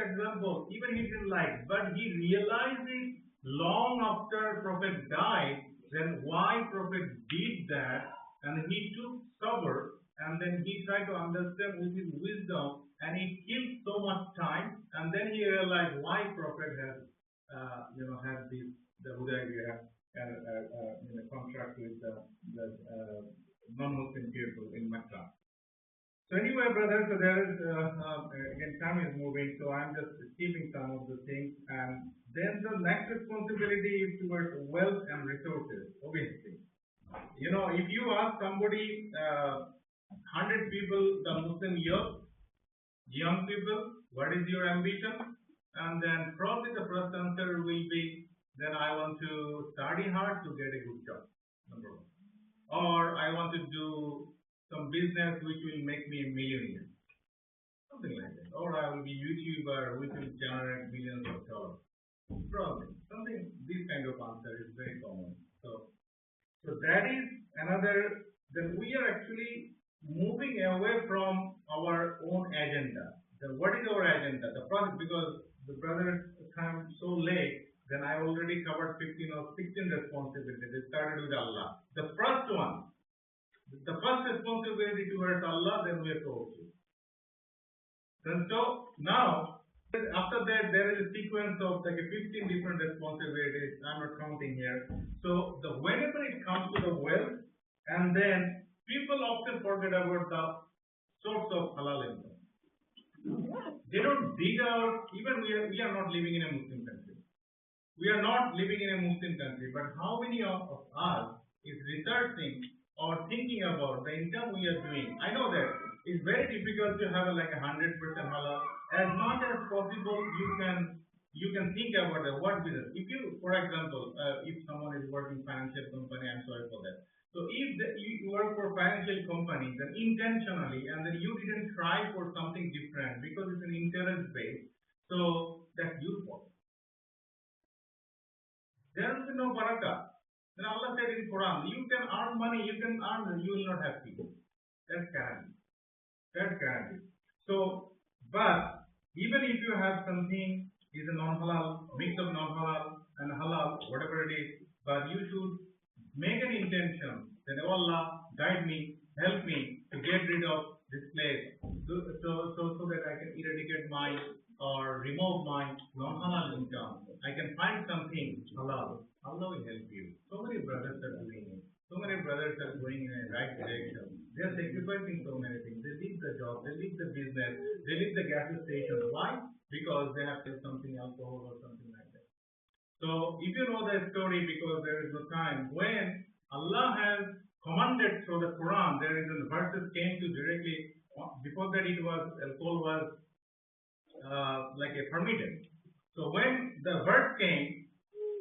example, even he didn't like, but he realized it long after Prophet died, then why Prophet did that, and he took sabr, and then he tried to understand with his wisdom, and he killed so much time, and then he realized why Prophet has, had this the Hudaybiyah contract with the non-Muslim people in Mecca. So anyway, brother, so there is, again, time is moving, so I'm just skipping some of the things. And then the next responsibility is towards wealth and resources, obviously. If you ask somebody, 100 people, the Muslim youth, young people, what is your ambition? And then probably the first answer will be, then I want to study hard to get a good job, number one. Or I want to do some business which will make me a millionaire, something like that. Or I will be YouTuber which will generate millions of dollars. Probably something. This kind of answer is very common. So that is another. Then we are actually moving away from our own agenda. Then what is our agenda? The process, because the brother's time so late. Then I already covered 15 or 16 responsibilities. It started with Allah. The first one. The first responsibility towards Allah, then we are told to. And so now, after that, there is a sequence of like 15 different responsibilities. I'm not counting here. So whenever it comes to the wealth, and then people often forget about the source of halal income. They don't dig out. Even we are not living in a Muslim country. We are not living in a Muslim country, but how many of us is researching or thinking about the income we are doing? I know that it's very difficult to have like 100% halal. As much as possible, you can think about what business. If you, for example, if someone is working financial company, I'm sorry for that. So if you work for financial company, then intentionally, and then you didn't try for something different because it's an interest based, so that's your fault. There will be no barakah. Then Allah said in Quran, you can earn money, you will not have people. That's guaranteed. That's guaranteed. So, but even if you have something is a non-halal, mix of non-halal and halal, whatever it is, but you should make an intention that, oh Allah, guide me, help me to get rid of this place, so that I can eradicate my or remove my non-halal income. I can find something halal. Allah will help you. So many brothers are doing it. So many brothers are going in a right direction. They are sacrificing so many things. They leave the job, they leave the business, they leave the gas station. Why? Because they have to something alcohol or something like that. So if you know the story, because there is no time, when Allah has commanded through the Quran, there is a verses came to directly, before that it was, alcohol was like a permitted. So when the verse came,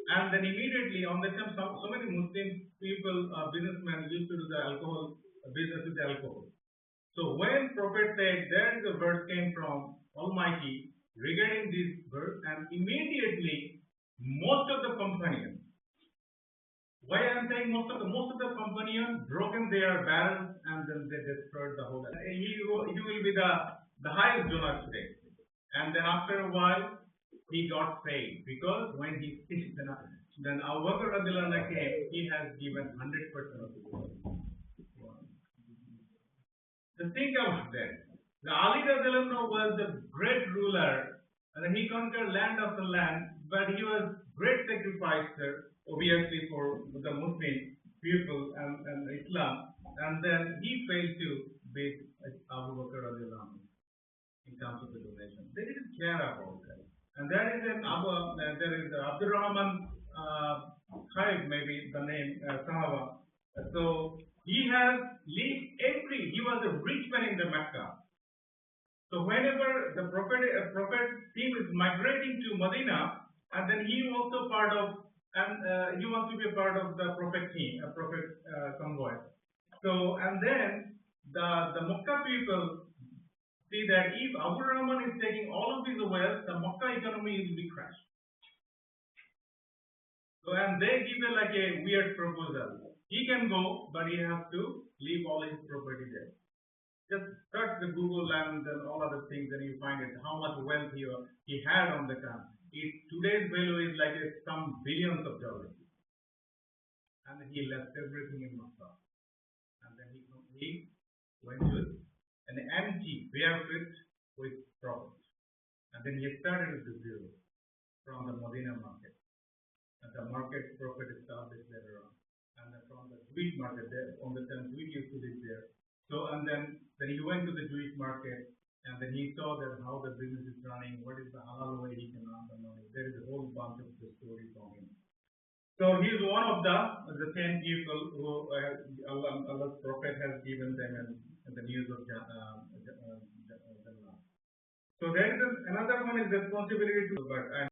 and then immediately on the time, so many Muslim people, businessmen used to do the alcohol business with alcohol. So when Prophet said there is a verse came from Almighty regarding this verse, and immediately most of the companions, why I am saying most of the companions broken their barrels and then they destroyed the whole. He will be the highest donor today. And then after a while, he got saved because when he sees then Abu Bakr came, he has given 100% of the gold. So think about that. The Ali was the great ruler, and he conquered land after land, but he was great sacrificer, obviously for the Muslim people and Islam, and then he failed to beat Abu Bakr in terms of the donation. They didn't care about that. And there is Abdurrahman Khaib, maybe the name Sahaba. So he has lived he was a rich man in the Mecca. So whenever the prophet team is migrating to Medina, and then he also part of, and he wants to be a part of the prophet team, a prophet convoy. So and then the Mecca people see that if Abu Rahman is taking all of his wealth, the Makkah economy will be crashed. So and they give like a weird proposal. He can go, but he has to leave all his property there. Just search the Google and then all other things, and you find it how much wealth he had on the time. Today's value is like some billions of dollars, and he left everything in Makkah, and then he went to an empty, barefoot with profit, and then he started with the zero from the Medina market, and the market profit established later on, and then from the Jewish market there on the time Jewish used to live there. So and then he went to the Jewish market, and then he saw that how the business is running, what is the halal way he can earn the money. There is a whole bunch of the stories on him. So he is one of the 10 people who Allah's Prophet has given them in the news of Jannah. So there is another one is responsibility to, but